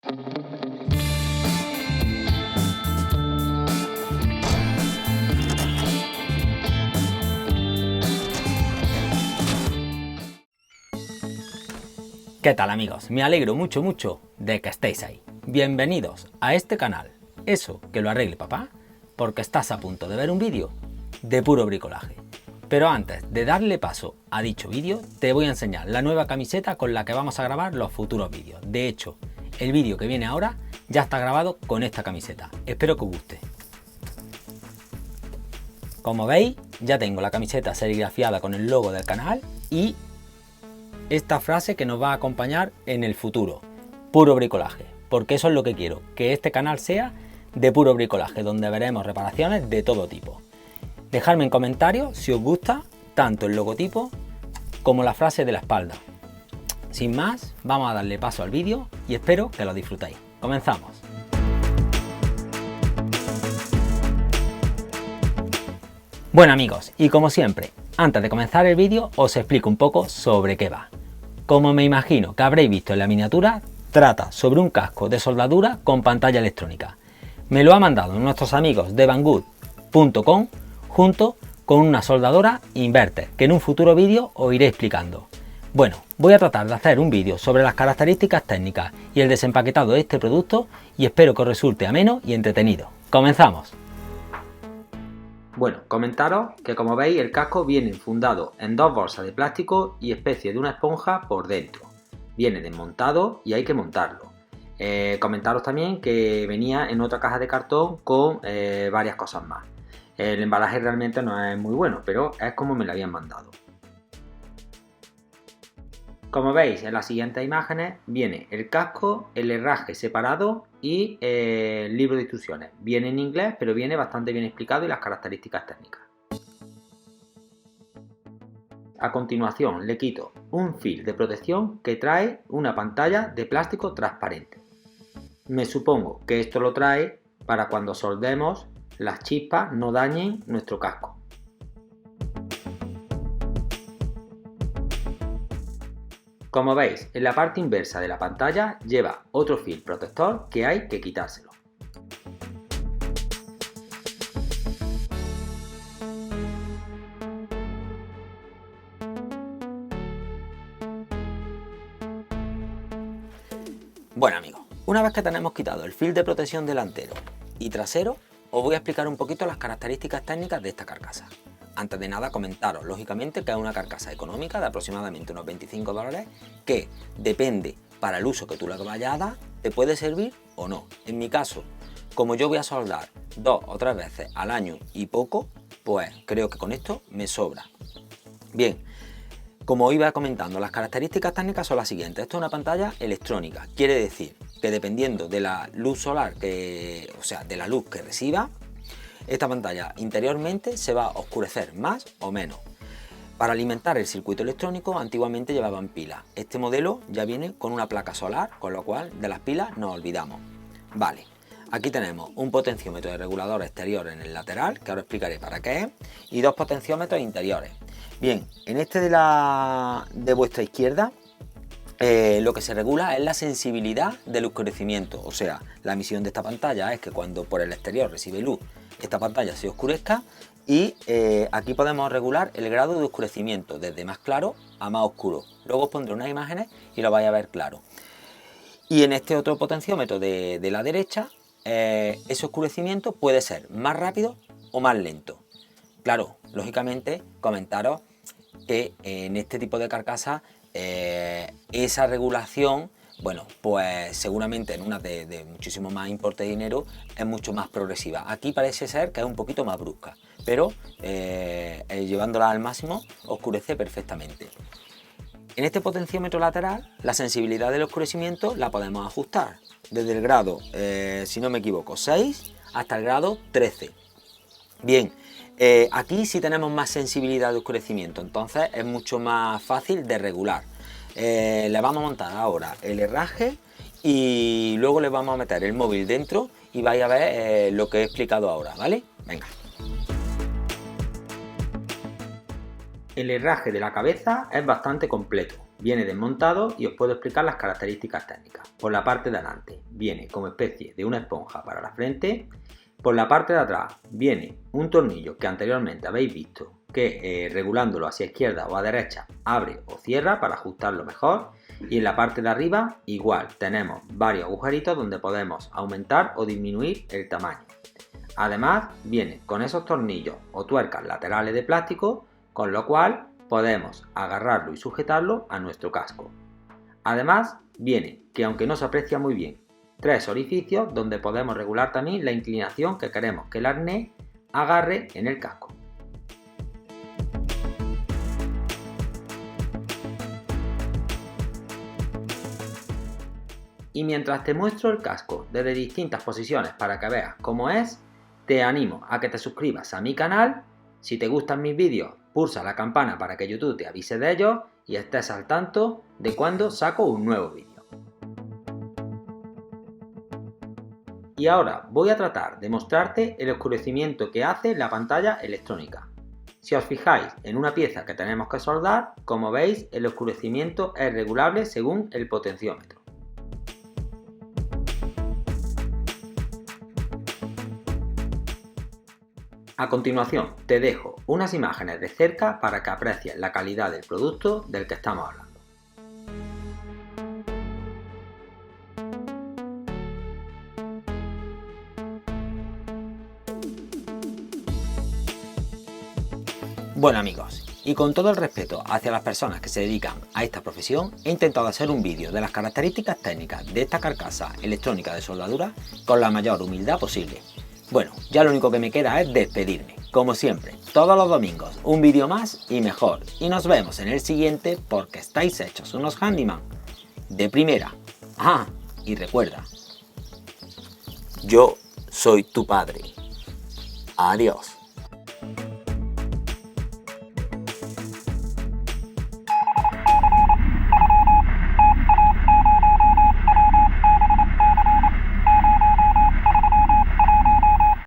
¿Qué tal, amigos? Me alegro mucho de que estéis ahí. Bienvenidos a este canal, Eso que lo arregle papá, porque estás a punto de ver un vídeo de puro bricolaje. Pero antes de darle paso a dicho vídeo, te voy a enseñar la nueva camiseta con la que vamos a grabar los futuros vídeos. De hecho, el vídeo que viene ahora ya está grabado con esta camiseta. Espero que os guste. Como veis, ya tengo la camiseta serigrafiada con el logo del canal y esta frase que nos va a acompañar en el futuro: puro bricolaje, porque eso es lo que quiero, que este canal sea de puro bricolaje, donde veremos reparaciones de todo tipo. Dejadme en comentarios si os gusta tanto el logotipo como la frase de la espalda. Sin más, vamos a darle paso al vídeo y espero que lo disfrutéis. Comenzamos. Bueno, amigos, y como siempre, antes de comenzar el vídeo os explico un poco sobre qué va. Como me imagino que habréis visto en la miniatura, trata sobre un casco de soldadura con pantalla electrónica. Me lo ha mandado nuestros amigos de banggood.com junto con una soldadora inverter, que en un futuro vídeo os iré explicando. Bueno, voy a tratar de hacer un vídeo sobre las características técnicas y el desempaquetado de este producto y espero que os resulte ameno y entretenido. ¡Comenzamos! Bueno, comentaros que, como veis, el casco viene fundado en dos bolsas de plástico y especie de una esponja por dentro. Viene desmontado y hay que montarlo. Comentaros también que venía en otra caja de cartón con varias cosas más. El embalaje realmente no es muy bueno, pero es como me lo habían mandado. Como veis en las siguientes imágenes, viene el casco, el herraje separado y el libro de instrucciones. Viene en inglés, pero viene bastante bien explicado y las características técnicas. A continuación le quito un film de protección que trae una pantalla de plástico transparente. Me supongo que esto lo trae para cuando soldemos las chispas no dañen nuestro casco. Como veis, en la parte inversa de la pantalla lleva otro film protector que hay que quitárselo. Bueno, amigos, una vez que tenemos quitado el film de protección delantero y trasero, os voy a explicar un poquito las características técnicas de esta carcasa. Antes de nada, comentaros lógicamente que es una carcasa económica de aproximadamente unos 25 dólares que depende para el uso que tú le vayas a dar, te puede servir o no. En mi caso, como yo voy a soldar 2 o 3 veces al año y poco, pues creo que con esto me sobra. Bien, como os iba comentando, las características técnicas son las siguientes. Esto es una pantalla electrónica, quiere decir que dependiendo de la luz solar, de la luz que reciba, esta pantalla interiormente se va a oscurecer más o menos. Para alimentar el circuito electrónico antiguamente llevaban pilas. Este modelo ya viene con una placa solar, con lo cual de las pilas nos olvidamos. Vale, aquí tenemos un potenciómetro de regulador exterior en el lateral, que ahora explicaré para qué es, y 2 potenciómetros interiores. Bien, en este de vuestra izquierda, lo que se regula es la sensibilidad del oscurecimiento, o sea, la misión de esta pantalla es que cuando por el exterior recibe luz, esta pantalla se oscurezca y aquí podemos regular el grado de oscurecimiento desde más claro a más oscuro. Luego os pondré unas imágenes y lo vais a ver claro. Y en este otro potenciómetro de la derecha, ese oscurecimiento puede ser más rápido o más lento. Claro, lógicamente comentaros que en este tipo de carcasa esa regulación, bueno, pues seguramente en una de muchísimo más importe de dinero es mucho más progresiva. Aquí parece ser que es un poquito más brusca, pero llevándola al máximo oscurece perfectamente. En este potenciómetro lateral la sensibilidad del oscurecimiento la podemos ajustar desde el grado, si no me equivoco, 6 hasta el grado 13. Bien, aquí sí tenemos más sensibilidad de oscurecimiento, entonces es mucho más fácil de regular. Le vamos a montar ahora el herraje y luego le vamos a meter el móvil dentro y vais a ver lo que he explicado ahora, ¿vale? Venga. El herraje de la cabeza es bastante completo, viene desmontado y os puedo explicar las características técnicas. Por la parte de adelante viene como especie de una esponja para la frente. Por la parte de atrás viene un tornillo que anteriormente habéis visto que regulándolo hacia izquierda o a derecha abre o cierra para ajustarlo mejor. Y en la parte de arriba igual tenemos varios agujeritos donde podemos aumentar o disminuir el tamaño. Además viene con esos tornillos o tuercas laterales de plástico, con lo cual podemos agarrarlo y sujetarlo a nuestro casco. Además viene, que aunque no se aprecia muy bien, 3 orificios donde podemos regular también la inclinación que queremos que el arnés agarre en el casco. Y mientras te muestro el casco desde distintas posiciones para que veas cómo es, te animo a que te suscribas a mi canal. Si te gustan mis vídeos, pulsa la campana para que YouTube te avise de ellos y estés al tanto de cuando saco un nuevo vídeo. Y ahora voy a tratar de mostrarte el oscurecimiento que hace la pantalla electrónica. Si os fijáis en una pieza que tenemos que soldar, como veis el oscurecimiento es regulable según el potenciómetro. A continuación te dejo unas imágenes de cerca para que aprecies la calidad del producto del que estamos hablando. Bueno amigos, y con todo el respeto hacia las personas que se dedican a esta profesión, he intentado hacer un vídeo de las características técnicas de esta carcasa electrónica de soldadura con la mayor humildad posible. Bueno, ya lo único que me queda es despedirme. Como siempre, todos los domingos un vídeo más y mejor. Y nos vemos en el siguiente porque estáis hechos unos handyman de primera. Ah, y recuerda, yo soy tu padre. Adiós.